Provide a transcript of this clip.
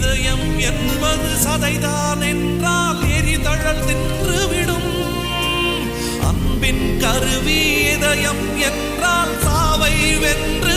இதயம் என்பது சதைதான் என்றால் எரிதழல் தின்றுவிடும். அன்பின் கருவி இதயம் என்றால் சாவை வென்று